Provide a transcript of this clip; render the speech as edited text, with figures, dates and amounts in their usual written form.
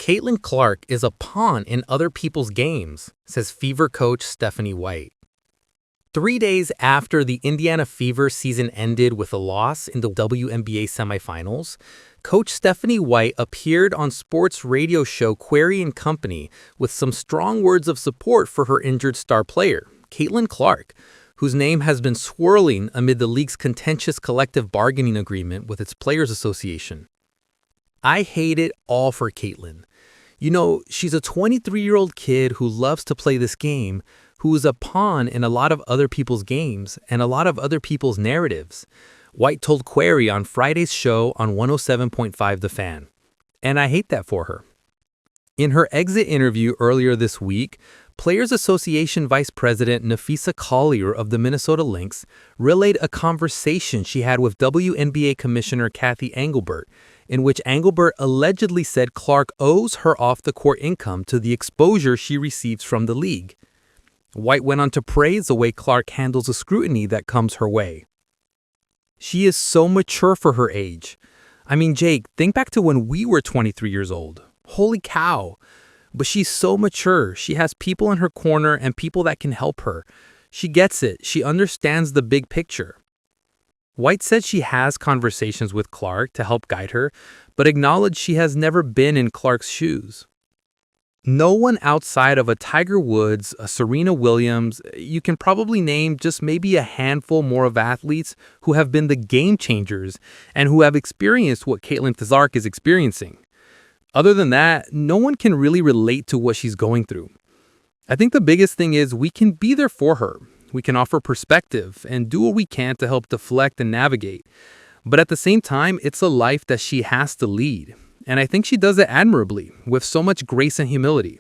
Caitlin Clark is a pawn in other people's games, says Fever coach Stephanie White. 3 days after the Indiana Fever season ended with a loss in the WNBA semifinals, Coach Stephanie White appeared on sports radio show Query and Company with some strong words of support for her injured star player, Caitlin Clark, whose name has been swirling amid the league's contentious collective bargaining agreement with its Players Association. I hate it all for Caitlin. You know, she's a 23-year-old kid who loves to play this game, who is a pawn in a lot of other people's games and a lot of other people's narratives, White told Query on Friday's show on 107.5 The Fan. And I hate that for her. In her exit interview earlier this week, Players Association Vice President Napheesa Collier of the Minnesota Lynx relayed a conversation she had with WNBA Commissioner Cathy Engelbert, in which Engelbert allegedly said Clark owes her off-the-court income to the exposure she receives from the league. White went on to praise the way Clark handles the scrutiny that comes her way. She is so mature for her age. I mean, Jake, think back to when we were 23 years old. Holy cow. But she's so mature. She has people in her corner and people that can help her. She gets it. She understands the big picture. White said she has conversations with Clark to help guide her, but acknowledged she has never been in Clark's shoes. No one outside of a Tiger Woods, a Serena Williams, you can probably name just maybe a handful more of athletes who have been the game changers and who have experienced what Caitlin Clark is experiencing. Other than that, no one can really relate to what she's going through. I think the biggest thing is we can be there for her. We can offer perspective and do what we can to help deflect and navigate. But at the same time, it's a life that she has to lead. And I think she does it admirably, with so much grace and humility.